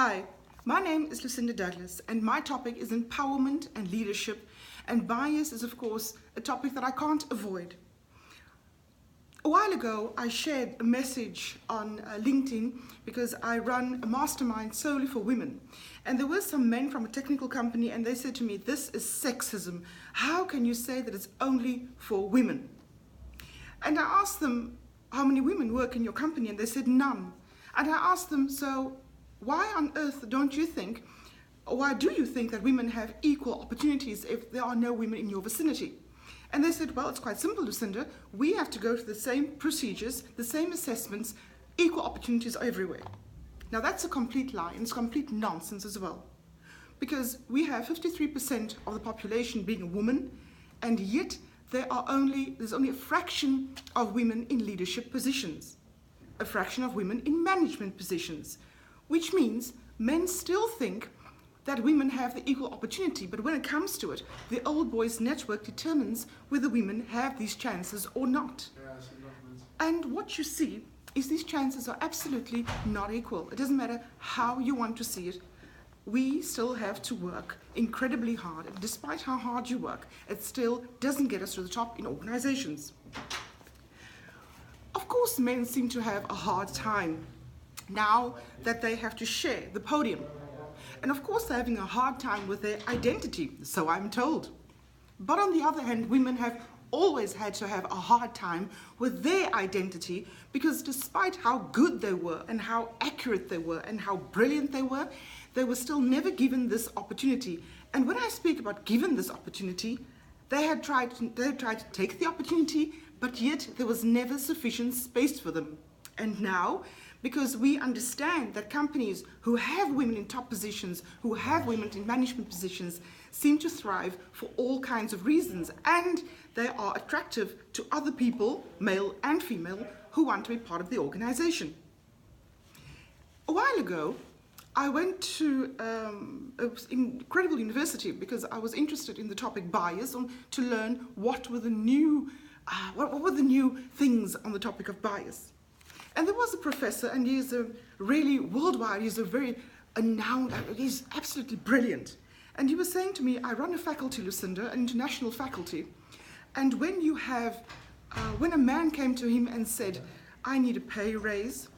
Hi, my name is Lucinda Douglas and my topic is empowerment and leadership, and bias is of course a topic that I can't avoid. A while ago I shared a message on LinkedIn because I run a mastermind solely for women, and there were some men from a technical company and they said to me, "This is sexism. How can you say that it's only for women?" And I asked them, "How many women work in your company?" And they said none. And I asked them, "So why on earth don't you think, or why do you think that women have equal opportunities if there are no women in your vicinity?" And they said, "Well, it's quite simple, Lucinda. We have to go through the same procedures, the same assessments, equal opportunities everywhere." Now that's a complete lie, and it's complete nonsense as well. Because we have 53% of the population being a woman, and yet there's only a fraction of women in leadership positions, a fraction of women in management positions, which means men still think that women have the equal opportunity, but when it comes to it, the old boys network determines whether women have these chances or not. And what you see is these chances are absolutely not equal. It doesn't matter how you want to see it. We still have to work incredibly hard, and despite how hard you work, it still doesn't get us to the top in organizations. Of course, men seem to have a hard time now that they have to share the podium. And of course, they're having a hard time with their identity, so I'm told. But on the other hand, women have always had to have a hard time with their identity, because despite how good they were and how accurate they were and how brilliant they were still never given this opportunity. And when I speak about given this opportunity, they had tried to take the opportunity, but yet there was never sufficient space for them. And now, because we understand that companies who have women in top positions, who have women in management positions, seem to thrive for all kinds of reasons, and they are attractive to other people, male and female, who want to be part of the organization. A while ago, I went to an incredible university because I was interested in the topic bias, to learn what were the new things on the topic of bias. And there was a professor, and he's a really worldwide, he's a very renowned, he's absolutely brilliant. And he was saying to me, "I run a faculty, Lucinda, an international faculty. And when a man came to him and said, 'I need a pay raise,'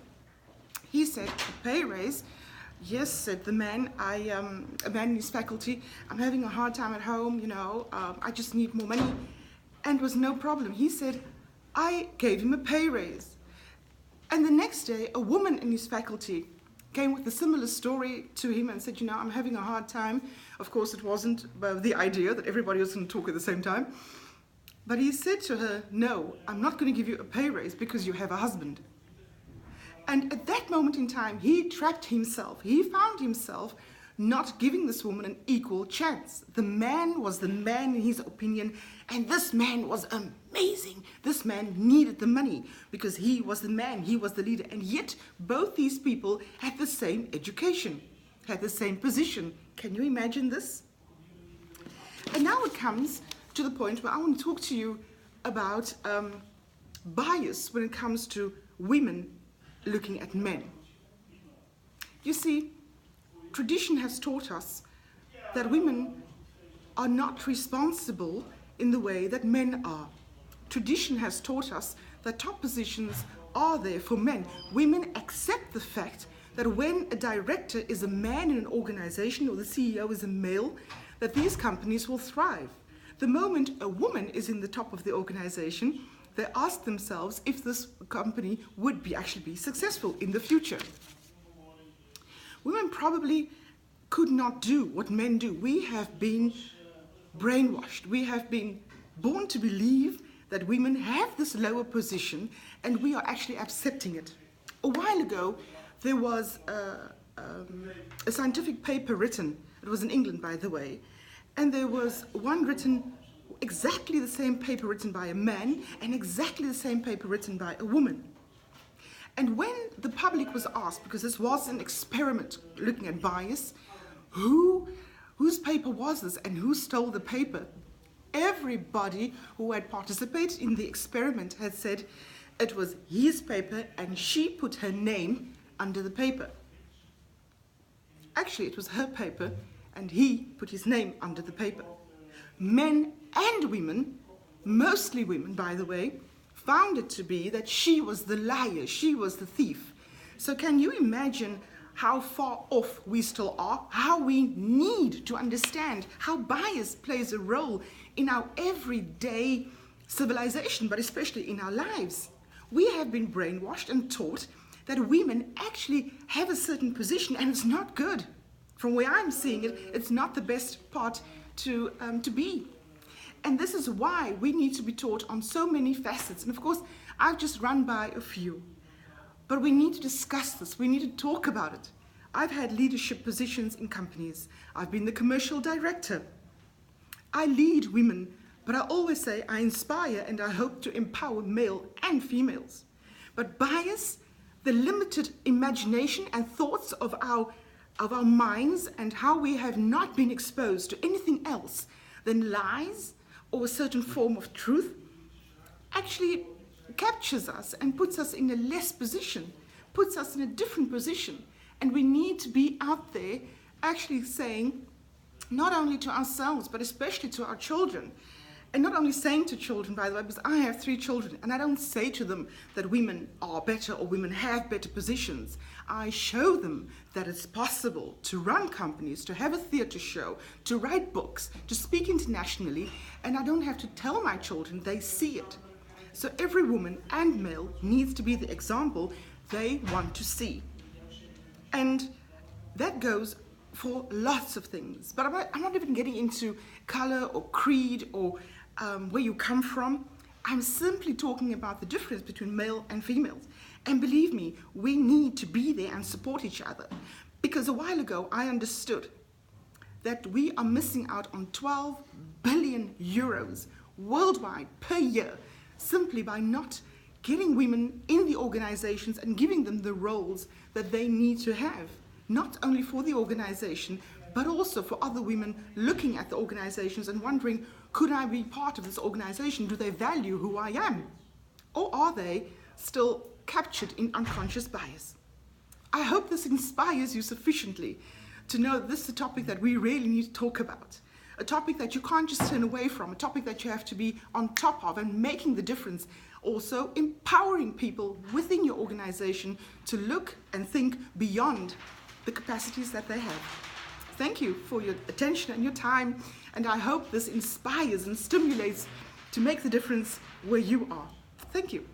he said, 'A pay raise? Yes,' said the man, a man in his faculty, 'I'm having a hard time at home, I just need more money.' And it was no problem. He said, I gave him a pay raise. And the next day, a woman in his faculty came with a similar story to him and said, 'I'm having a hard time.' Of course, it wasn't the idea that everybody was going to talk at the same time. But he said to her, 'No, I'm not going to give you a pay raise because you have a husband.' And at that moment in time, he trapped himself. He found himself not giving this woman an equal chance. The man was the man in his opinion, and this man was amazing. This man needed the money because he was the man, he was the leader, and yet both these people had the same education, had the same position. Can you imagine this? And now it comes to the point where I want to talk to you about bias when it comes to women looking at men. You see, tradition has taught us that women are not responsible in the way that men are. Tradition has taught us that top positions are there for men. Women accept the fact that when a director is a man in an organization or the CEO is a male, that these companies will thrive. The moment a woman is in the top of the organization, they ask themselves if this company would actually be successful in the future. Women probably could not do what men do. We have been brainwashed. We have been born to believe that women have this lower position, and we are actually accepting it. A while ago, there was a scientific paper written. It was in England, by the way, and there was one written, exactly the same paper written by a man and exactly the same paper written by a woman. And when the public was asked, because this was an experiment looking at bias, whose paper was this and who stole the paper, everybody who had participated in the experiment had said it was his paper and she put her name under the paper. Actually, it was her paper, and he put his name under the paper. Men and women, mostly women, by the way, found it to be that she was the liar, she was the thief. So can you imagine how far off we still are, how we need to understand how bias plays a role in our everyday civilization, but especially in our lives? We have been brainwashed and taught that women actually have a certain position, and it's not good. From where I'm seeing it, it's not the best part to be. And this is why we need to be taught on so many facets. And of course, I've just run by a few. But we need to discuss this. We need to talk about it. I've had leadership positions in companies. I've been the commercial director. I lead women, but I always say I inspire and I hope to empower male and females. But bias, the limited imagination and thoughts of our minds, and how we have not been exposed to anything else than lies or a certain form of truth, actually captures us and puts us in a less position, puts us in a different position. And we need to be out there actually saying, not only to ourselves, but especially to our children. And not only saying to children, by the way, because I have 3 children, and I don't say to them that women are better or women have better positions. I show them that it's possible to run companies, to have a theatre show, to write books, to speak internationally, and I don't have to tell my children, they see it. So every woman and male needs to be the example they want to see. And that goes for lots of things. But I'm not even getting into color or creed or where you come from. I'm simply talking about the difference between male and females. And believe me, we need to be there and support each other. Because a while ago, I understood that we are missing out on 12 billion euros worldwide per year, simply by not getting women in the organizations and giving them the roles that they need to have. Not only for the organization, but also for other women looking at the organizations and wondering, could I be part of this organization? Do they value who I am? Or are they still captured in unconscious bias? I hope this inspires you sufficiently to know that this is a topic that we really need to talk about. A topic that you can't just turn away from, a topic that you have to be on top of and making the difference. Also empowering people within your organization to look and think beyond the capacities that they have. Thank you for your attention and your time, and I hope this inspires and stimulates to make the difference where you are. Thank you.